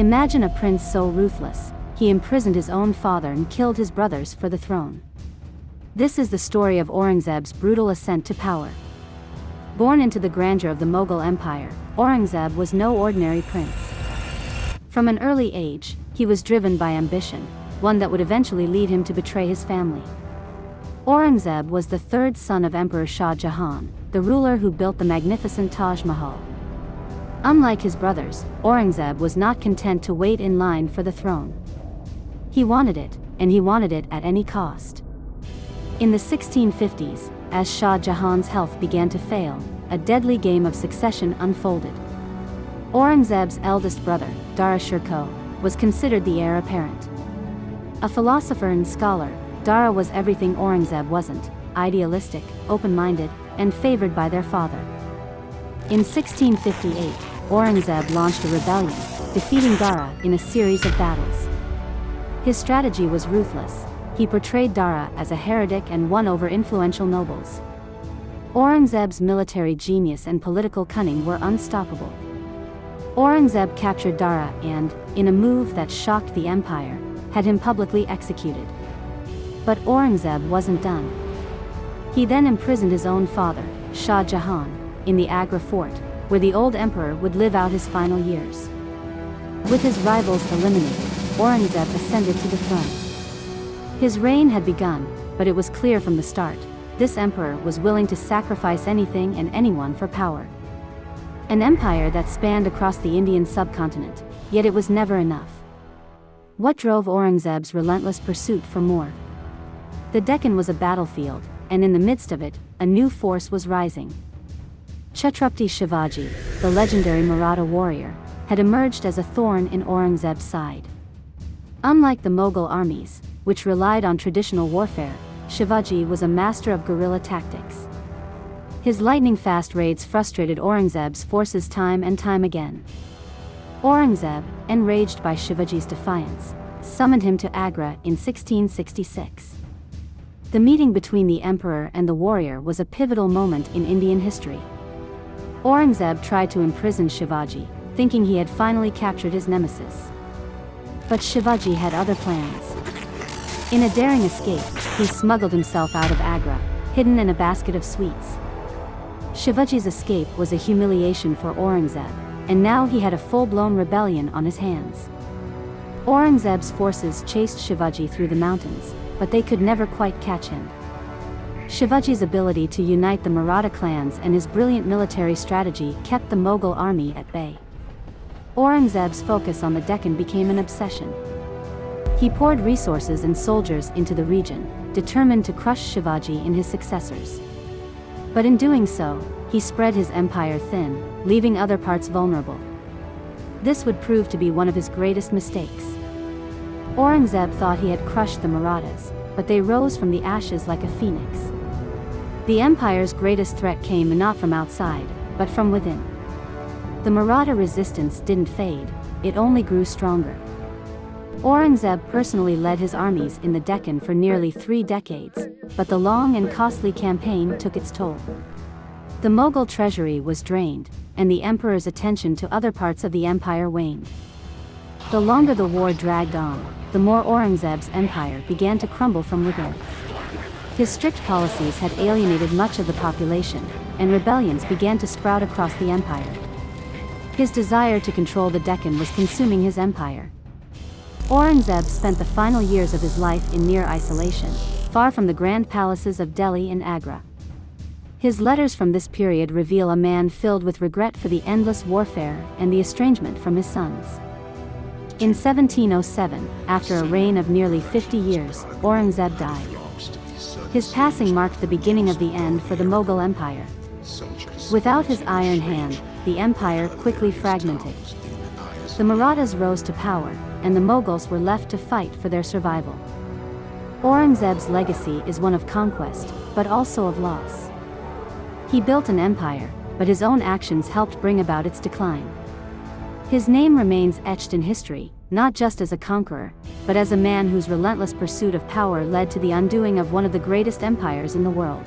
Imagine a prince so ruthless, he imprisoned his own father and killed his brothers for the throne. This is the story of Aurangzeb's brutal ascent to power. Born into the grandeur of the Mughal Empire, Aurangzeb was no ordinary prince. From an early age, he was driven by ambition, one that would eventually lead him to betray his family. Aurangzeb was the third son of Emperor Shah Jahan, the ruler who built the magnificent Taj Mahal. Unlike his brothers, Aurangzeb was not content to wait in line for the throne. He wanted it, and he wanted it at any cost. In the 1650s, as Shah Jahan's health began to fail, a deadly game of succession unfolded. Aurangzeb's eldest brother, Dara Shikoh, was considered the heir apparent. A philosopher and scholar, Dara was everything Aurangzeb wasn't: idealistic, open-minded, and favored by their father. In 1658, Aurangzeb launched a rebellion, defeating Dara in a series of battles. His strategy was ruthless. He portrayed Dara as a heretic and won over influential nobles. Aurangzeb's military genius and political cunning were unstoppable. Aurangzeb captured Dara and, in a move that shocked the empire, had him publicly executed. But Aurangzeb wasn't done. He then imprisoned his own father, Shah Jahan, in the Agra fort, where the old emperor would live out his final years. With his rivals eliminated, Aurangzeb ascended to the throne. His reign had begun, but it was clear from the start, this emperor was willing to sacrifice anything and anyone for power. An empire that spanned across the Indian subcontinent, yet it was never enough. What drove Aurangzeb's relentless pursuit for more? The Deccan was a battlefield, and in the midst of it, a new force was rising. Chhatrapati Shivaji, the legendary Maratha warrior, had emerged as a thorn in Aurangzeb's side. Unlike the Mughal armies, which relied on traditional warfare, Shivaji was a master of guerrilla tactics. His lightning-fast raids frustrated Aurangzeb's forces time and time again. Aurangzeb, enraged by Shivaji's defiance, summoned him to Agra in 1666. The meeting between the emperor and the warrior was a pivotal moment in Indian history. Aurangzeb tried to imprison Shivaji, thinking he had finally captured his nemesis. But Shivaji had other plans. In a daring escape, he smuggled himself out of Agra, hidden in a basket of sweets. Shivaji's escape was a humiliation for Aurangzeb, and now he had a full-blown rebellion on his hands. Aurangzeb's forces chased Shivaji through the mountains, but they could never quite catch him. Shivaji's ability to unite the Maratha clans and his brilliant military strategy kept the Mughal army at bay. Aurangzeb's focus on the Deccan became an obsession. He poured resources and soldiers into the region, determined to crush Shivaji and his successors. But in doing so, he spread his empire thin, leaving other parts vulnerable. This would prove to be one of his greatest mistakes. Aurangzeb thought he had crushed the Marathas, but they rose from the ashes like a phoenix. The empire's greatest threat came not from outside, but from within. The Maratha resistance didn't fade, it only grew stronger. Aurangzeb personally led his armies in the Deccan for nearly 3 decades, but the long and costly campaign took its toll. The Mughal treasury was drained, and the emperor's attention to other parts of the empire waned. The longer the war dragged on, the more Aurangzeb's empire began to crumble from within. His strict policies had alienated much of the population, and rebellions began to sprout across the empire. His desire to control the Deccan was consuming his empire. Aurangzeb spent the final years of his life in near isolation, far from the grand palaces of Delhi and Agra. His letters from this period reveal a man filled with regret for the endless warfare and the estrangement from his sons. In 1707, after a reign of nearly 50 years, Aurangzeb died. His passing marked the beginning of the end for the Mughal Empire. Without his iron hand, the empire quickly fragmented. The Marathas rose to power, and the Mughals were left to fight for their survival. Aurangzeb's legacy is one of conquest, but also of loss. He built an empire, but his own actions helped bring about its decline. His name remains etched in history, not just as a conqueror, but as a man whose relentless pursuit of power led to the undoing of one of the greatest empires in the world.